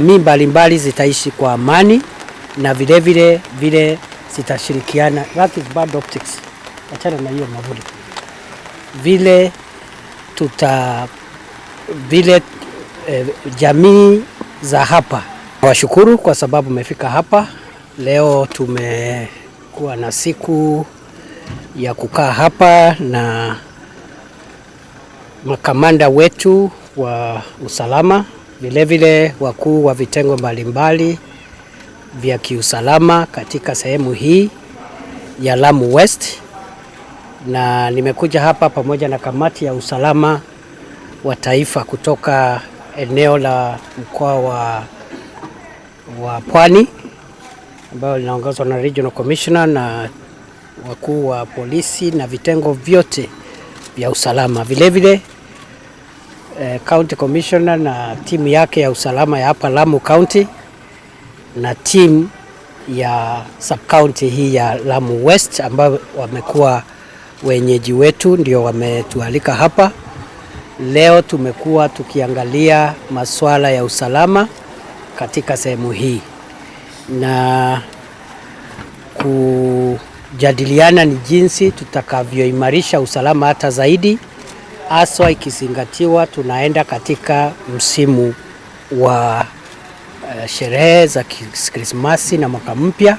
Jamii mbalimbali zitaishi kwa amani na vile zitashirikiana. That is bad optics. Achana na hiyo mavuli. Jamii za hapa. Washukuru kwa sababu mmefika hapa. Leo tumekuwa na siku ya kukaa hapa na makamanda wetu wa usalama, vile wakuu wa vitengo mbalimbali vya kiusalama katika sehemu hii ya Lamu West, na nimekuja hapa pamoja na kamati ya usalama wa taifa kutoka eneo la mkoa wa Pwani ambao linaongozwa na Regional Commissioner na wakuu wa polisi na vitengo vyote vya usalama, vile County Commissioner na timu yake ya usalama ya hapa Lamu County na timu ya sub county hii ya Lamu West ambao wamekuwa wenyeji wetu, ndio wametualika hapa. Leo tumekuwa tukiangalia masuala ya usalama katika sehemu hii na kujadiliana ni jinsi tutakavyoimarisha usalama hata zaidi, haswa ikizingatiwa tunaenda katika msimu wa sherehe za Krismasi na mwaka mpya,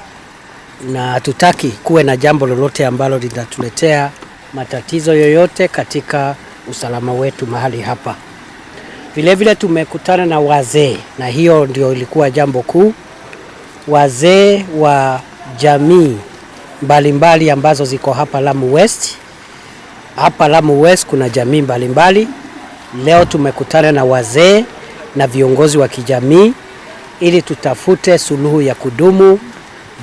na tutaki kuwe na jambo lolote ambalo litatuletea matatizo yoyote katika usalama wetu mahali hapa. Vile tumekutana na wazee, na hiyo ndio ilikuwa jambo kuu. Wazee wa jamii mbalimbali ambazo ziko hapa Lamu West. Hapa Lamu West kuna jamii mbalimbali. Leo tumekutana na wazee na viongozi wa kijamii ili tutafute suluhu ya kudumu,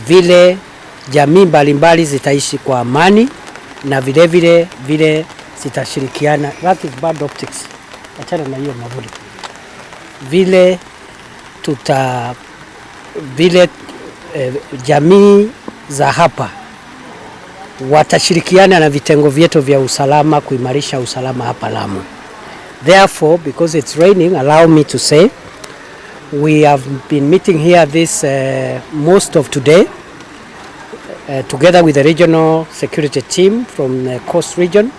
vile jamii mbalimbali zitaishi kwa amani na vile zitashirikiana. That is bad optics. Achana na hiyo mavuli. Jamii za hapa watashirikiana na vitengo vyetu vya usalama kuimarisha usalama hapa Lamu. Therefore, because it's raining, allow me to say we have been meeting here most of today together with the regional security team from the coast region,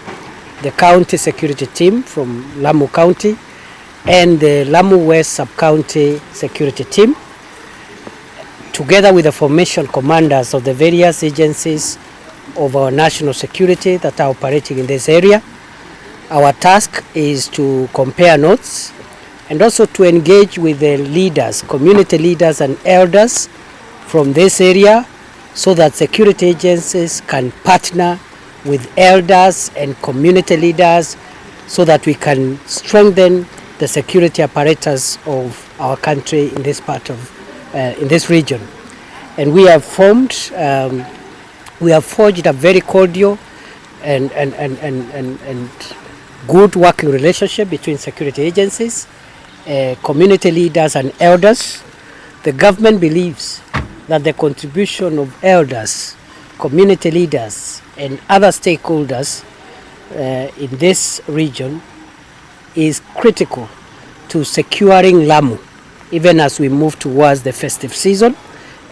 the county security team from Lamu County, and the Lamu West sub-county security team, together with the formation commanders of the various agencies of our national security that are operating in this area. Our task is to compare notes and also to engage with the leaders, community leaders and elders from this area, so that security agencies can partner with elders and community leaders so that we can strengthen the security apparatus of our country in this part of in this region. And we have forged a very cordial and good working relationship between security agencies, community leaders and elders. The government believes that the contribution of elders, community leaders and other stakeholders in this region is critical to securing Lamu, even as we move towards the festive season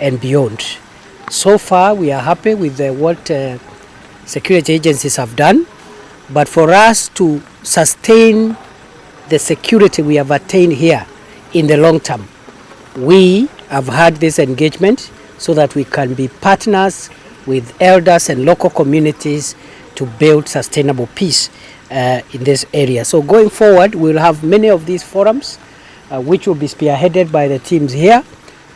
and beyond. So far we are happy with what security agencies have done, but for us to sustain the security we have attained here in the long term, we have had this engagement so that we can be partners with elders and local communities to build sustainable peace in this area. So going forward, we'll have many of these forums which will be spearheaded by the teams here.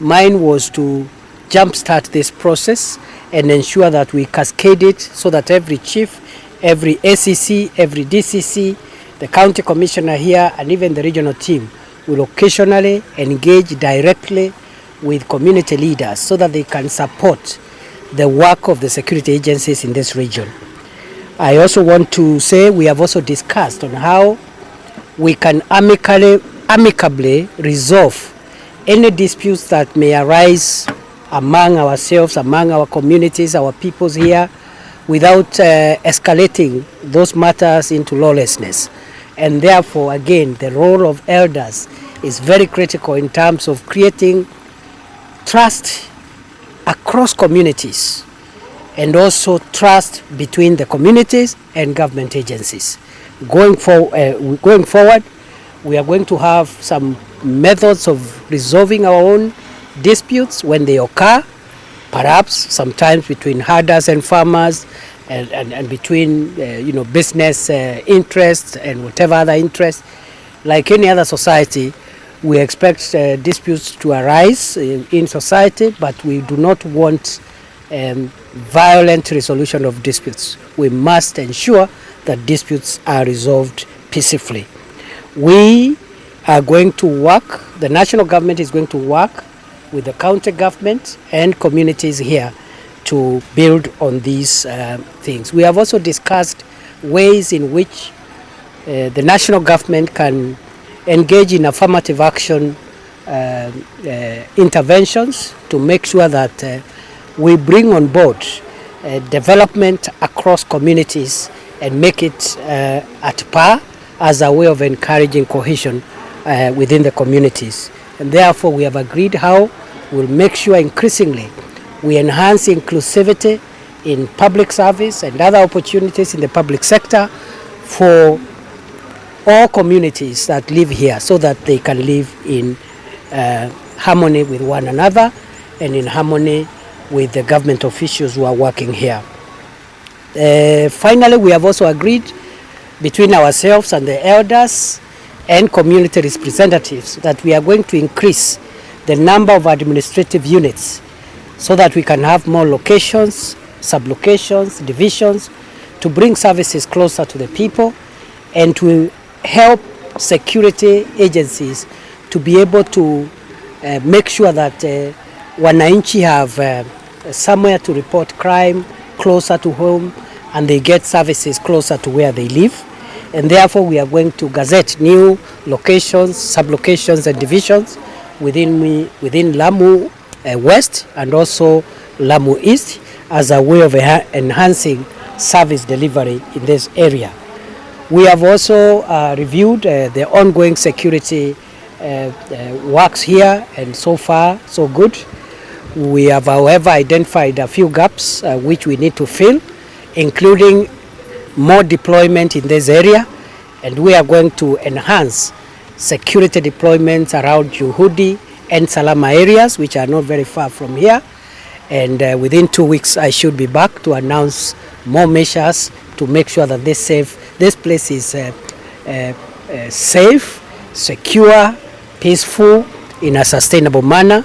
Mine was to jumpstart this process and ensure that we cascade it so that every chief, every ACC, every DCC, the county commissioner here and even the regional team will occasionally engage directly with community leaders so that they can support the work of the security agencies in this region. I also want to say we have also discussed on how we can amicably resolve any disputes that may arise among ourselves, among our communities, our peoples here, without escalating those matters into lawlessness. And therefore, again, the role of elders is very critical in terms of creating trust across communities and also trust between the communities and government agencies. Going forward, we are going to have some methods of resolving our own disputes when they occur, perhaps sometimes between herders and farmers, and between business interests and whatever other interests. Like any other society, we expect disputes to arise in society, but we do not want violent resolution of disputes. We must ensure that disputes are resolved peacefully. We are going to work, the national government is going to work with the county government and communities here to build on these things. We have also discussed ways in which the national government can engage in affirmative action interventions to make sure that we bring on board development across communities and make it at par as a way of encouraging cohesion within the communities. And therefore we have agreed how we'll make sure increasingly we enhance inclusivity in public service and other opportunities in the public sector for all communities that live here, so that they can live in harmony with one another and in harmony with the government officials who are working here. Finally, we have also agreed between ourselves and the elders and community representatives that we are going to increase the number of administrative units so that we can have more locations, sub-locations, divisions, to bring services closer to the people and to help security agencies to be able to make sure that wananchi have somewhere to report crime closer to home and they get services closer to where they live. And therefore we are going to gazette new locations, sub-locations and divisions within Lamu West and also Lamu East as a way of enhancing service delivery in this area. We have also reviewed the ongoing security works here, and so far so good. We have, however, identified a few gaps which we need to fill, including more deployment in this area, and we are going to enhance security deployments around Juhudi and Salama areas, which are not very far from here. And within 2 weeks, I should be back to announce more measures to make sure that this place is safe, secure, peaceful, in a sustainable manner.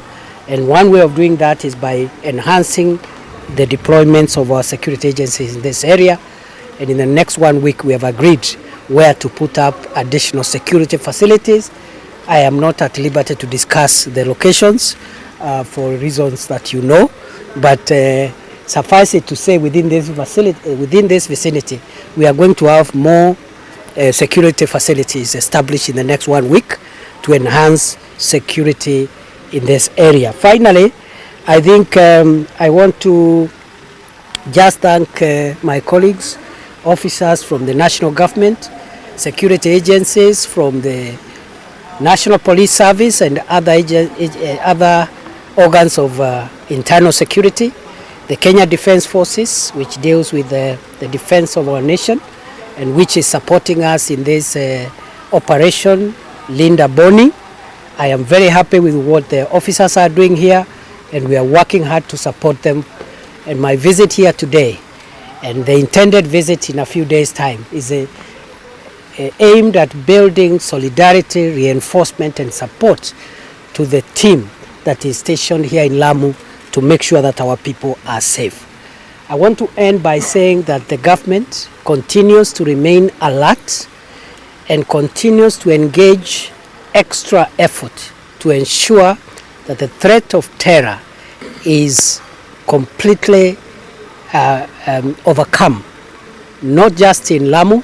And one way of doing that is by enhancing the deployments of our security agencies in this area. And in the next 1 week, we have agreed where to put up additional security facilities. I am not at liberty to discuss the locations for reasons that you know, but suffice it to say within this vicinity, we are going to have more security facilities established in the next 1 week to enhance security in this area. Finally, I think I want to just thank my colleagues, officers from the national government, security agencies from the National Police Service and other organs of internal security, the Kenya Defence Forces, which deals with the defense of our nation and which is supporting us in this operation, Linda Boni. I am very happy with what the officers are doing here, and we are working hard to support them. And my visit here today and the intended visit in a few days' time is aimed at building solidarity, reinforcement and support to the team that is stationed here in Lamu to make sure that our people are safe. I want to end by saying that the government continues to remain alert and continues to engage extra effort to ensure that the threat of terror is completely overcome, not just in Lamu,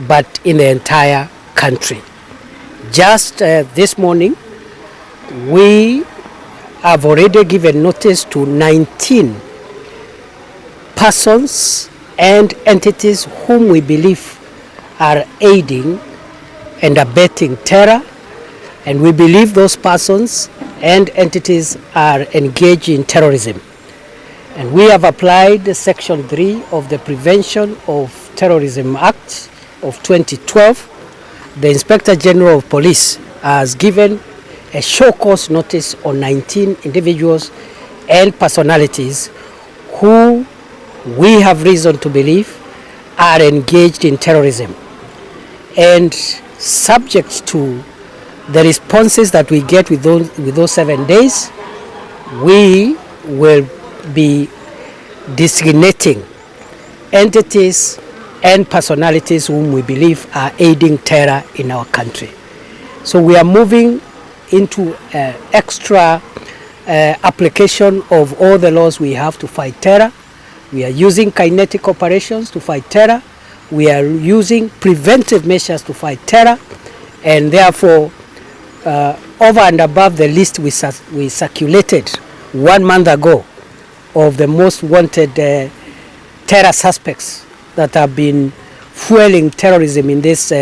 but in the entire country. Just this morning, we have already given notice to 19 persons and entities whom we believe are aiding and abetting terror. And we believe those persons and entities are engaged in terrorism. And we have applied Section 3 of the Prevention of Terrorism Act of 2012. The Inspector General of Police has given a show cause notice on 19 individuals and personalities who we have reason to believe are engaged in terrorism. And subject to the responses that we get with those 7 days, we will be designating entities and personalities whom we believe are aiding terror in our country. So we are moving into extra application of all the laws we have to fight terror. We are using kinetic operations to fight terror. We are using preventive measures to fight terror, and therefore over and above the list we circulated 1 month ago of the most wanted terror suspects that have been fueling terrorism in this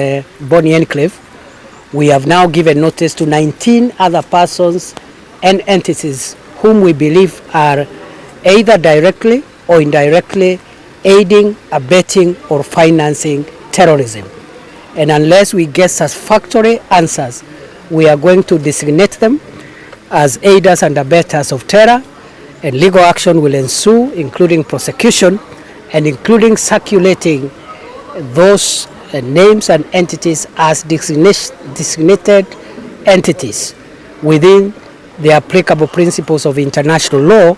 Bonny Enclave, we have now given notice to 19 other persons and entities whom we believe are either directly or indirectly aiding, abetting, or financing terrorism. And unless we get satisfactory answers, we are going to designate them as aiders and abettors of terror, and legal action will ensue, including prosecution and including circulating those names and entities as designated entities within the applicable principles of international law,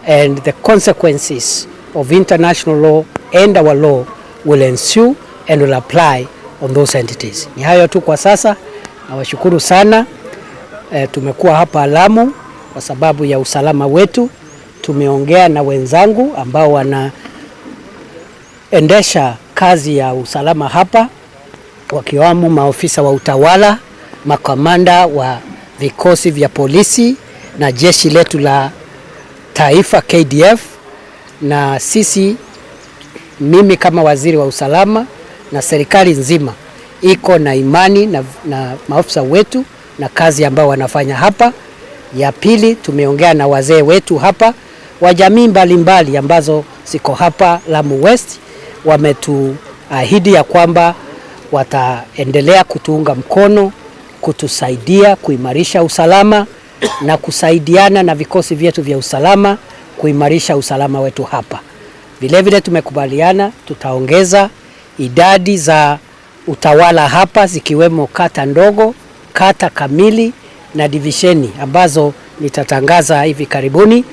and the consequences of international law and our law will ensue and will apply on those entities. Ni hayo tu kwa sasa. Nawashukuru sana. Tumekuwa hapa Lamu kwa sababu ya usalama wetu. Tumeongea na wenzangu ambao wanaendesha kazi ya usalama hapa, wakiwamo maofisa wa utawala, makamanda wa vikosi vya polisi na jeshi letu la taifa KDF, na sisi, mimi kama waziri wa usalama na serikali nzima iko na imani na maofisa wetu na kazi ambao wanafanya hapa. Ya pili, tumeongea na wazee wetu hapa wa jamii mbalimbali ambazo ziko hapa Lamu West. Wametuahidi ya kwamba wataendelea kutuunga mkono, kutusaidia kuimarisha usalama na kusaidiana na vikosi vyetu vya usalama kuimarisha usalama wetu hapa. Vilevile tumekubaliana tutaongeza idadi za utawala hapa, zikiwemo kata ndogo, kata kamili na divisheni ambazo nitatangaza hivi karibuni.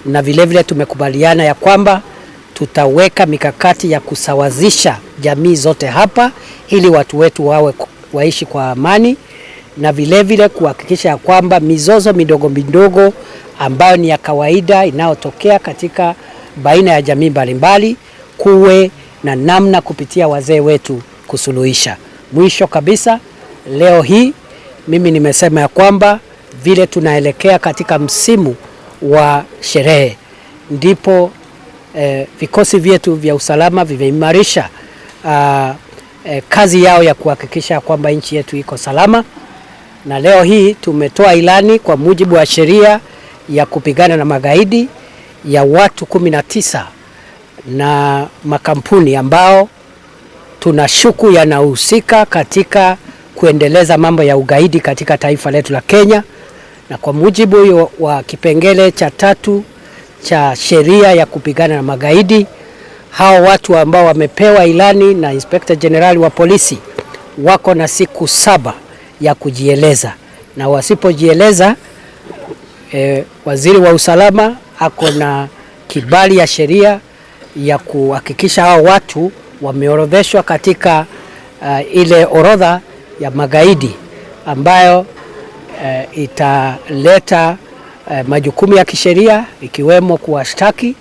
Na vilevile tumekubaliana ya kwamba tutaweka mikakati ya kusawazisha jamii zote hapa ili watu wetu waishi kwa amani, na vilevile kuhakikisha ya kwamba mizozo midogo midogo ambayo ni ya kawaida inayotokea katika baina ya jamii mbalimbali kuwe na namna kupitia wazee wetu kusuluhisha. Mwisho kabisa, leo hii mimi nimesema ya kwamba vile tunaelekea katika msimu wa sherehe, ndipo vikosi vyetu vya usalama vimeimarisha kazi yao ya kuhakikisha kwamba nchi yetu iko salama. Na leo hii tumetoa ilani kwa mujibu wa sheria ya kupigana na magaidi ya watu 19 na makampuni ambao tunashuku yanahusika katika kuendeleza mambo ya ugaidi katika taifa letu la Kenya. Na kwa mujibu wa kipengele cha 3 cha sheria ya kupigana na magaidi, hao watu ambao wamepewa ilani na Inspector General wa polisi wako na siku 7 ya kujieleza, na wasipojieleza waziri wa usalama ako na kibali ya sheria ya kuhakikisha hao watu wameorodheshwa katika ile orodha ya magaidi ambayo italeta majukumu ya kisheria, ikiwemo kuwashtaki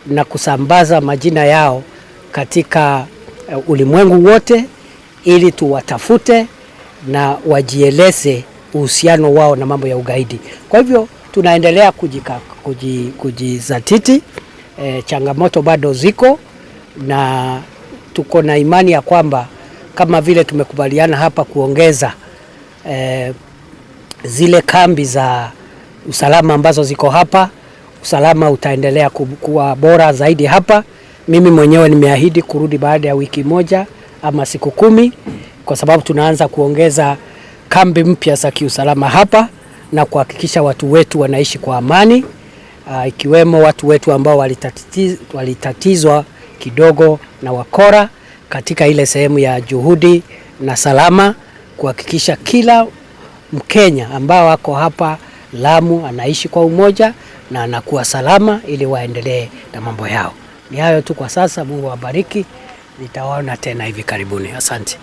na kusambaza majina yao katika ulimwengu wote ili tuwatafute na wajieleze uhusiano wao na mambo ya ugaidi. Kwa hivyo tunaendelea kujizatiti. Changamoto bado ziko, na tuko na imani ya kwamba kama vile tumekubaliana hapa kuongeza zile kambi za usalama ambazo ziko hapa, usalama utaendelea kuwa bora zaidi hapa. Mimi mwenyewe nimeahidi kurudi baada ya wiki moja ama siku 10, kwa sababu tunaanza kuongeza kambi mpya za kiusalama hapa na kuhakikisha watu wetu wanaishi kwa amani, ikiwemo watu wetu ambao walitatizwa kidogo na wakora katika ile sehemu ya Juhudi na Salama, kuhakikisha kila Mkenya ambao wako hapa Lamu anaishi kwa umoja na anakuwa salama ili waendelee na mambo yao. Ni hayo tu kwa sasa. Mungu awabariki. Nitawaona tena hivi karibuni. Asante.